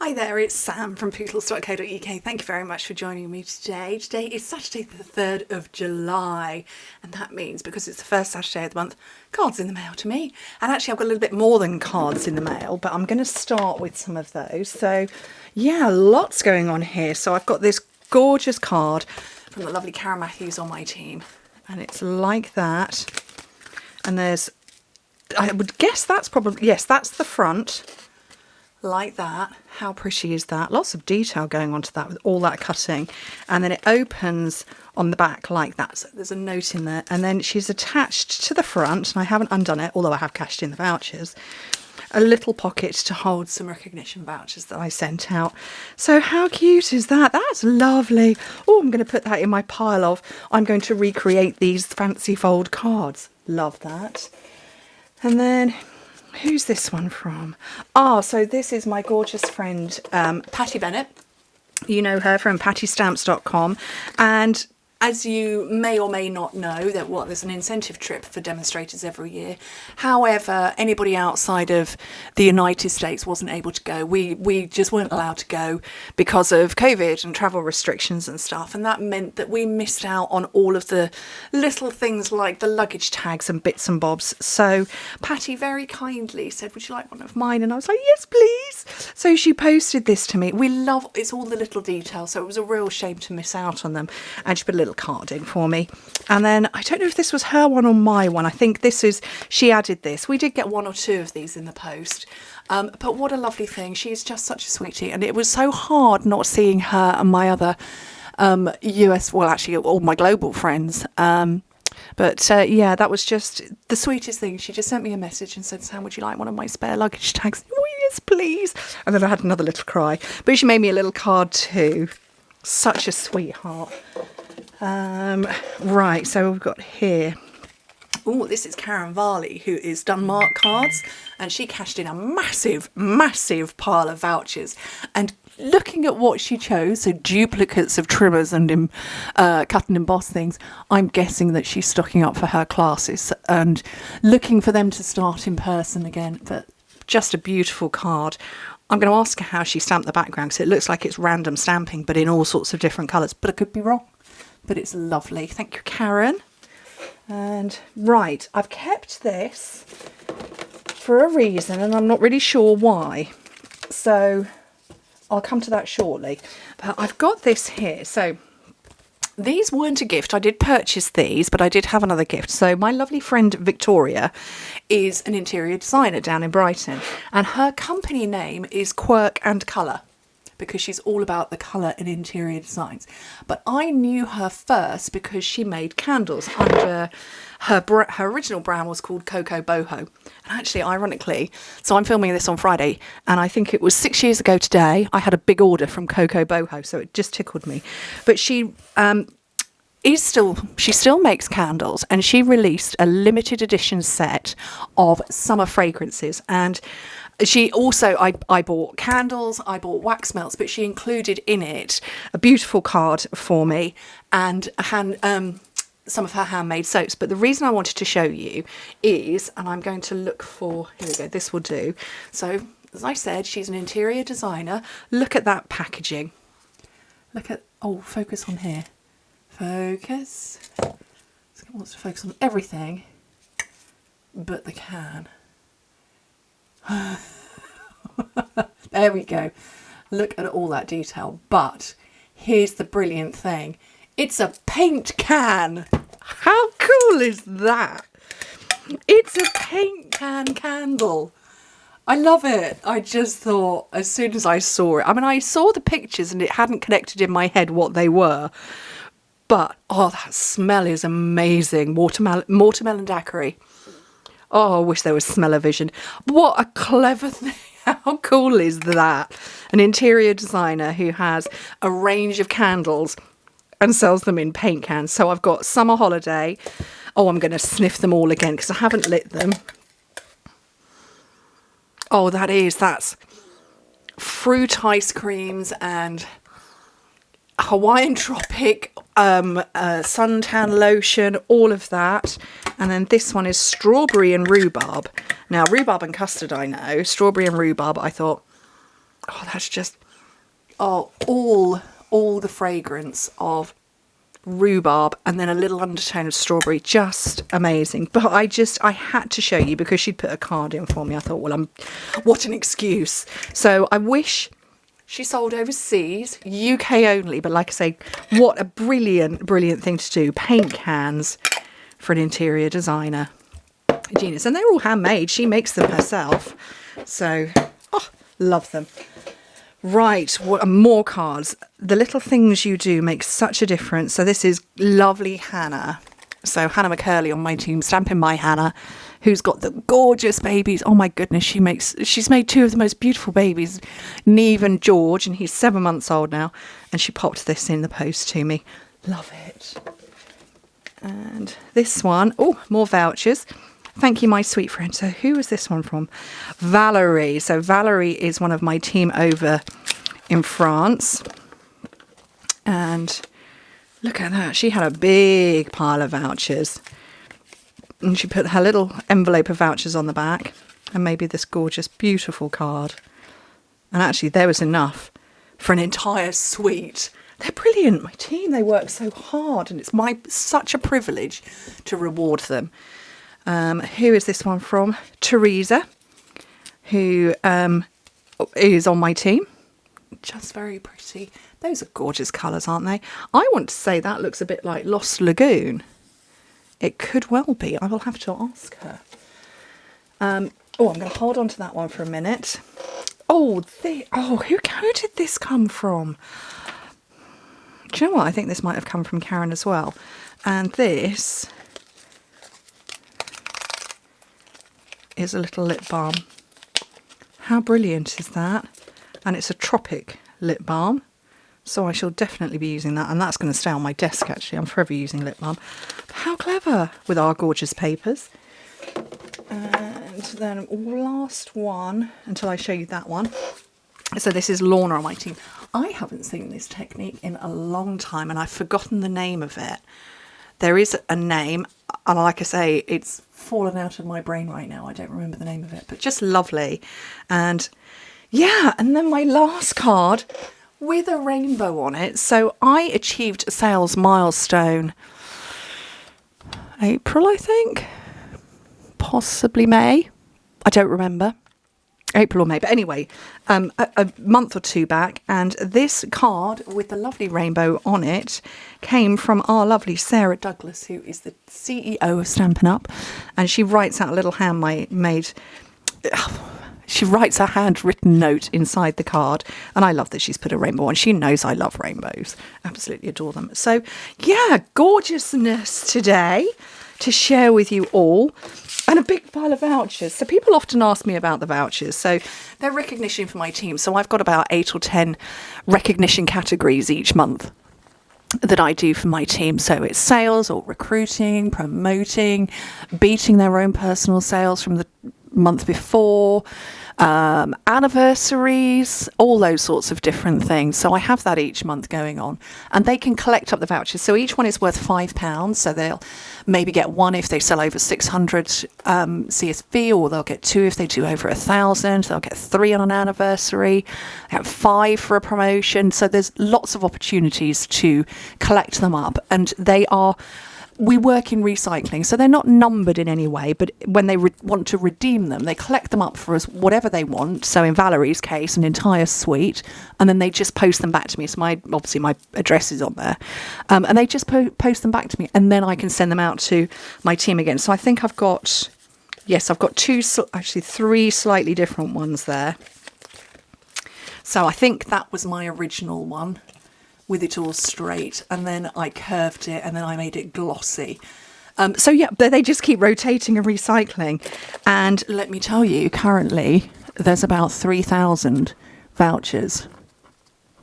Hi there, it's Sam from Pootles.co.uk. Thank you very much for joining me today. Today is Saturday the 3rd of July, and that means, because it's the first Saturday of the month, cards in the mail to me. And actually I've got a little bit more than cards in the mail, but I'm going to start with some of those. So yeah, lots going on here. So I've got this gorgeous card from the lovely Karen Matthews on my team, and it's like that. And there's, I would guess that's probably, yes, that's the front. Like that. How pretty is that? Lots of detail going onto that with all that cutting. And then it opens on the back like that. So there's a note in there. And then she's attached to the front, and I haven't undone it, although I have cashed in the vouchers, a little pocket to hold some recognition vouchers that I sent out. So how cute is that? That's lovely. Oh, I'm going to put that in my pile of, I'm going to recreate these fancy fold cards. Love that. And then, who's this one from? Ah, so this is my gorgeous friend, Patty Bennett. You know her from pattystamps.com. And as you may or may not know, there's an incentive trip for demonstrators every year. However, anybody outside of the United States wasn't able to go. We just weren't allowed to go because of COVID and travel restrictions and stuff. And that meant that we missed out on all of the little things like the luggage tags and bits and bobs. So Patty very kindly said, would you like one of mine? And I was like, yes, please. So she posted this to me. It's all the little details. So it was a real shame to miss out on them. And she put a little card in for me. And then I don't know if this was her one or my one. I think she added this. We did get one or two of these in the post. But what a lovely thing. She's just such a sweetie. And it was so hard not seeing her and my other US, well, actually all my global friends. But yeah, that was just the sweetest thing. She just sent me a message and said, Sam, would you like one of my spare luggage tags? Oh, yes, please. And then I had another little cry. But she made me a little card too. Such a sweetheart. Right, so we've got here. Oh, this is Karen Varley, who is done mark cards, and she cashed in a massive, massive pile of vouchers. And looking at what she chose, so duplicates of trimmers and cut and emboss things, I'm guessing that she's stocking up for her classes and looking for them to start in person again. But just a beautiful card. I'm going to ask her how she stamped the background, because it looks like it's random stamping, but in all sorts of different colours. But I could be wrong. But it's lovely. Thank you, Karen. And right, I've kept this for a reason, and I'm not really sure why. So I'll come to that shortly. But I've got this here. So these weren't a gift. I did purchase these, but I did have another gift. So my lovely friend Victoria is an interior designer down in Brighton, and her company name is Quirk and Colour, because she's all about the colour in interior designs. But I knew her first because she made candles under her original brand was called Cocoa Boho. And actually, ironically, so I'm filming this on Friday, and I think it was 6 years ago today, I had a big order from Cocoa Boho, so it just tickled me. But she still makes candles, and she released a limited edition set of summer fragrances. And she also, I bought candles, I bought wax melts, but she included in it a beautiful card for me and some of her handmade soaps. But the reason I wanted to show you is, and I'm going to look for, here we go, this will do. So, as I said, she's an interior designer. Look at that packaging. Look at, oh, focus on here. Focus. It wants to focus on everything but the can. There we go. Look at all that detail. But here's the brilliant thing. It's a paint can. How cool is that? It's a paint can candle. I love it. I just thought, as soon as I saw it, I mean, I saw the pictures and it hadn't connected in my head what they were. But, oh, that smell is amazing. Watermelon daiquiri. Oh, I wish there was smell-o-vision. What a clever thing. How cool is that? An interior designer who has a range of candles and sells them in paint cans. So I've got Summer Holiday. Oh, I'm going to sniff them all again because I haven't lit them. Oh, that's fruit ice creams and Hawaiian Tropic, suntan lotion, all of that. And then this one is strawberry and rhubarb. Now, rhubarb and custard, I know. Strawberry and rhubarb, I thought, Oh, that's just, oh, all the fragrance of rhubarb and then a little undertone of strawberry, just amazing. But I had to show you because she'd put a card in for me. I thought, well, what an excuse. So I wish she sold overseas, UK only, but like I say, what a brilliant thing to do. Paint cans for an interior designer. Genius. And they're all handmade. She makes them herself. So, oh, love them. Right, what more cards. The little things you do make such a difference. So this is lovely Hannah. So Hannah McCurley on my team, stamping my Hannah, who's got the gorgeous babies. Oh my goodness, she's made two of the most beautiful babies, Neve and George, and he's 7 months old now. And she popped this in the post to me. Love it. And this one, oh, more vouchers. Thank you, my sweet friend. So who is this one from? Valerie. So Valerie is one of my team over in France. And look at that. She had a big pile of vouchers. And she put her little envelope of vouchers on the back. And maybe this gorgeous, beautiful card. And actually, there was enough for an entire suite. They're brilliant. My team, they work so hard. And it's such a privilege to reward them. Who is this one from? Teresa, who is on my team. Just very pretty. Those are gorgeous colours, aren't they? I want to say that looks a bit like Lost Lagoon. It could well be. I will have to ask her. I'm going to hold on to that one for a minute. Who did this come from? Do you know what? I think this might have come from Karen as well. And this is a little lip balm. How brilliant is that? And it's a tropic lip balm, so I shall definitely be using that, and that's going to stay on my desk actually. I'm forever using lip balm. How clever with our gorgeous papers. And then last one until I show you that one. So this is Lorna on my team. I haven't seen this technique in a long time and I've forgotten the name of it. There is a name, and like I say, it's fallen out of my brain right now. I don't remember the name of it, but just lovely. And yeah, and then my last card with a rainbow on it. So I achieved a sales milestone April, I think, possibly May. I don't remember. April or May, but anyway, a month or two back, and this card with the lovely rainbow on it came from our lovely Sarah Douglas, who is the CEO of Stampin' Up, and she writes out a little she writes a handwritten note inside the card, and I love that she's put a rainbow on. She knows I love rainbows. Absolutely adore them. So yeah, gorgeousness today to share with you all. And a big pile of vouchers. So people often ask me about the vouchers. So they're recognition for my team. So I've got about 8 or 10 recognition categories each month that I do for my team. So it's sales or recruiting, promoting, beating their own personal sales from the month before, anniversaries, all those sorts of different things. So I have that each month going on, and they can collect up the vouchers. So each one is worth £5. So they'll maybe get one if they sell over 600 CSV, or they'll get 2 if they do over 1,000. They'll get 3 on an anniversary, they get 5 for a promotion. So there's lots of opportunities to collect them up, and we work in recycling, so they're not numbered in any way, but when they want to redeem them, they collect them up for us, whatever they want. So in Valerie's case, an entire suite, and then they just post them back to me. So obviously my address is on there, and they just post them back to me, and then I can send them out to my team again. So I think I've got 3 slightly different ones there. So I think that was my original one, with it all straight, and then I curved it, and then I made it glossy. So yeah, they just keep rotating and recycling. And let me tell you, currently there's about 3,000 vouchers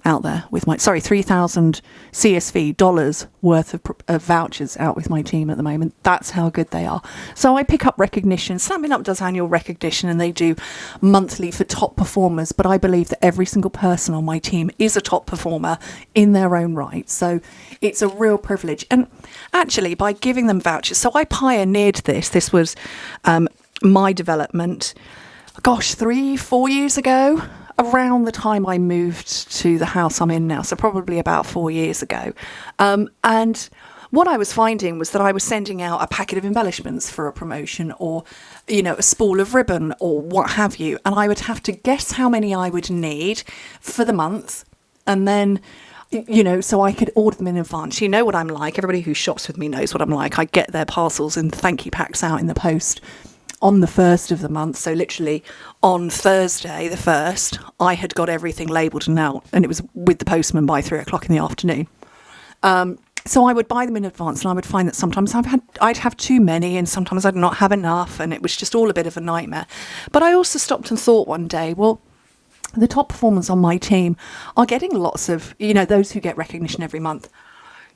out there with 3,000 CSV dollars worth of vouchers out with my team at the moment. That's how good they are. So I pick up recognition. Stampin' Up does annual recognition, and they do monthly for top performers, but I believe that every single person on my team is a top performer in their own right. So it's a real privilege. And actually, by giving them vouchers, so I pioneered this was my development, 3-4 years ago. around the time I moved to the house I'm in now, so probably about 4 years ago. And what I was finding was that I was sending out a packet of embellishments for a promotion, or, a spool of ribbon or what have you. And I would have to guess how many I would need for the month. And then, so I could order them in advance. You know what I'm like. Everybody who shops with me knows what I'm like. I get their parcels and thank you packs out in the post on the 1st of the month. So literally on Thursday, the 1st, I had got everything labelled and out, and it was with the postman by 3:00 in the afternoon. So I would buy them in advance, and I would find that sometimes I'd have too many, and sometimes I'd not have enough, and it was just all a bit of a nightmare. But I also stopped and thought one day, well, the top performers on my team are getting lots of, those who get recognition every month.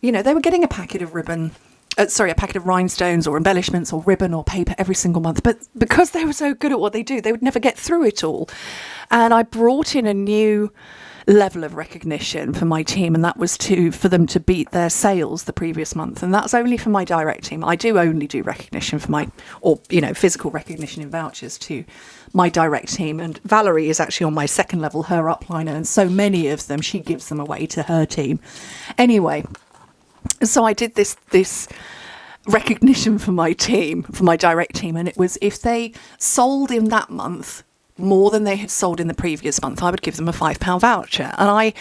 They were getting a packet of a packet of rhinestones or embellishments or ribbon or paper every single month. But because they were so good at what they do, they would never get through it all. And I brought in a new level of recognition for my team, and that was for them to beat their sales the previous month. And that's only for my direct team. I do only do recognition for physical recognition in vouchers to my direct team. And Valerie is actually on my second level, her upliner, and so many of them, she gives them away to her team. Anyway, so I did this recognition for my team, for my direct team, and it was if they sold in that month more than they had sold in the previous month, I would give them a £5 voucher. And I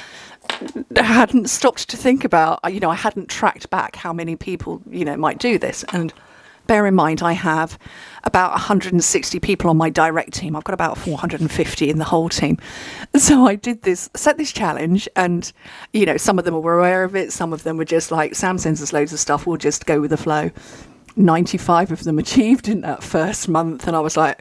hadn't stopped to think about, I hadn't tracked back how many people, might do this. And bear in mind, I have about 160 people on my direct team. I've got about 450 in the whole team. So I set this challenge, and, some of them were aware of it. Some of them were just like, Sam sends us loads of stuff, we'll just go with the flow. 95 of them achieved in that first month. And I was like,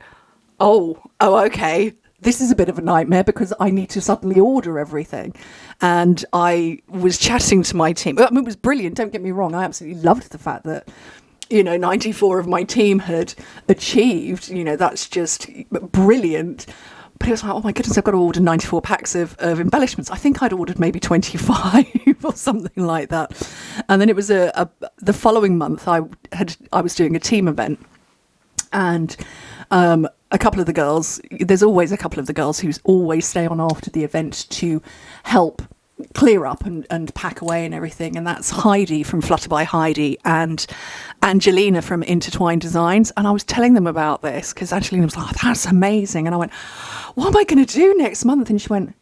oh, okay, this is a bit of a nightmare because I need to suddenly order everything. And I was chatting to my team. I mean, it was brilliant, don't get me wrong. I absolutely loved the fact that, 94 of my team had achieved, that's just brilliant. But it was like, oh my goodness, I've got to order 94 packs of embellishments. I think I'd ordered maybe 25 or something like that. And then it was the following month, I was doing a team event. And a couple of the girls, there's always a couple of the girls who always stay on after the event to help clear up and pack away and everything. And that's Heidi from Flutter by Heidi and Angelina from Intertwined Designs. And I was telling them about this because Angelina was like, oh, that's amazing. And I went, what am I going to do next month? And she went,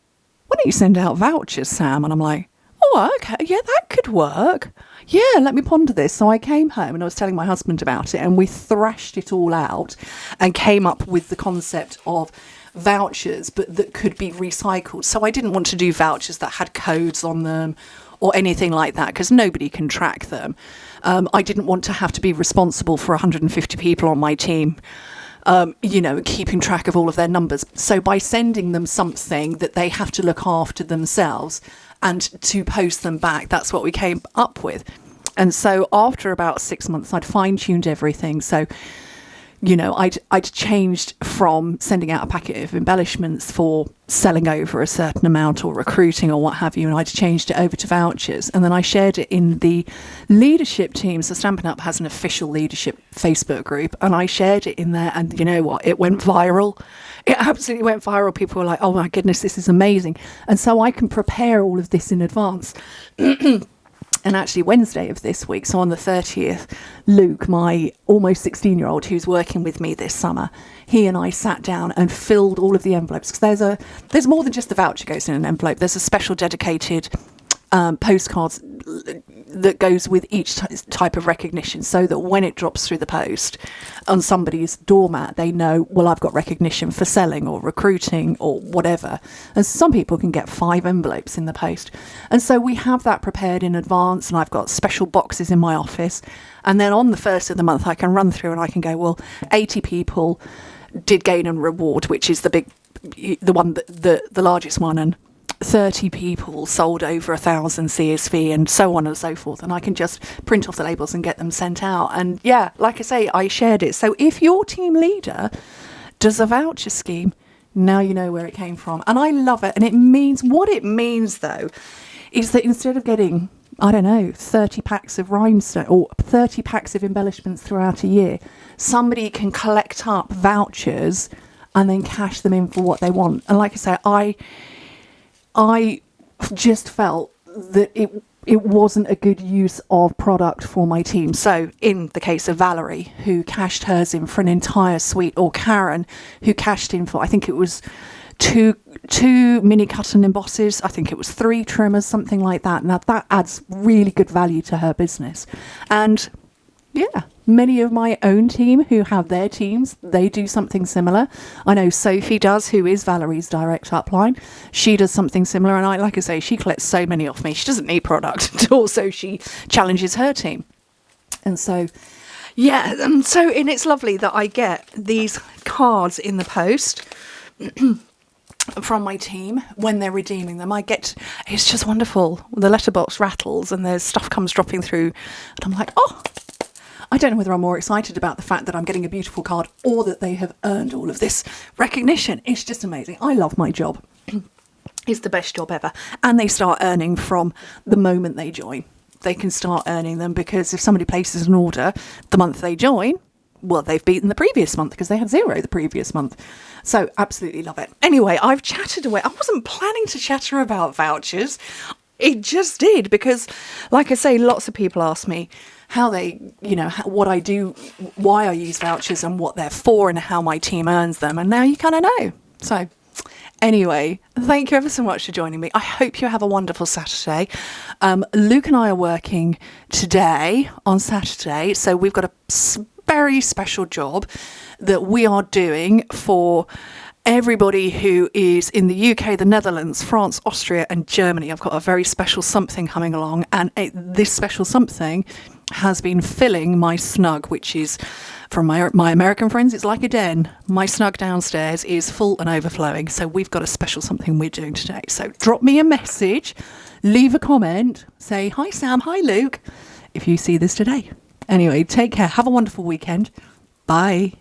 why don't you send out vouchers, Sam? And I'm like, oh, okay, yeah, that could work. Yeah, let me ponder this. So I came home and I was telling my husband about it, and we thrashed it all out and came up with the concept of vouchers, but that could be recycled. So I didn't want to do vouchers that had codes on them or anything like that, because nobody can track them. I didn't want to have to be responsible for 150 people on my team, keeping track of all of their numbers. So by sending them something that they have to look after themselves and to post them back, that's what we came up with. And so after about 6 months, I'd fine-tuned everything. So, I'd changed from sending out a packet of embellishments for selling over a certain amount or recruiting or what have you, and I'd changed it over to vouchers. And then I shared it in the leadership team. So Stampin' Up has an official leadership Facebook group, and I shared it in there, and you know what? It went viral. It absolutely went viral. People were like, oh my goodness, this is amazing. And so I can prepare all of this in advance. And actually Wednesday of this week, so on the 30th, Luke, my almost 16-year-old who's working with me this summer, he and I sat down and filled all of the envelopes, because there's more than just the voucher goes in an envelope. There's a special dedicated postcards that goes with each type of recognition, so that when it drops through the post on somebody's doormat, they know, well, I've got recognition for selling or recruiting or whatever. And some people can get 5 envelopes in the post. And so we have that prepared in advance, and I've got special boxes in my office. And then on the 1st of the month, I can run through and I can go, well, 80 people did gain and reward, which is the largest one, and 30 people sold over 1,000 CSV, and so on and so forth. And I can just print off the labels and get them sent out. And yeah, like I say, I shared it. So if your team leader does a voucher scheme, now you know where it came from. And I love it. And what it means though, is that instead of getting, 30 packs of rhinestone or 30 packs of embellishments throughout a year, somebody can collect up vouchers and then cash them in for what they want. And like I say, I just felt that it wasn't a good use of product for my team. So in the case of Valerie, who cashed hers in for an entire suite, or Karen, who cashed in for, I think it was two mini cut and embosses, I think it was 3 trimmers, something like that. Now that adds really good value to her business. And yeah, many of my own team who have their teams, they do something similar. I know Sophie does, who is Valerie's direct upline. She does something similar, and like I say, she collects so many off me. She doesn't need product at all, so she challenges her team. And so, yeah, and it's lovely that I get these cards in the post from my team when they're redeeming them. It's just wonderful. The letterbox rattles and there's stuff comes dropping through, and I'm like, oh, I don't know whether I'm more excited about the fact that I'm getting a beautiful card or that they have earned all of this recognition. It's just amazing. I love my job. It's the best job ever. And they start earning from the moment they join. They can start earning them because if somebody places an order the month they join, well, they've beaten the previous month because they had 0 the previous month. So absolutely love it. Anyway, I've chatted away. I wasn't planning to chatter about vouchers. It just did because, like I say, lots of people ask me how they, what I do, why I use vouchers and what they're for and how my team earns them. And now you kind of know. So anyway, thank you ever so much for joining me. I hope you have a wonderful Saturday. Luke and I are working today on Saturday. So we've got a very special job that we are doing for everybody who is in the UK, the Netherlands, France, Austria and Germany. I've got a very special something coming along, and this special something has been filling my snug, which is, from my American friends, it's like a den. My snug downstairs is full and overflowing. So we've got a special something we're doing today. So drop me a message, leave a comment, say, hi Sam, hi Luke, if you see this today. Anyway, take care. Have a wonderful weekend. Bye.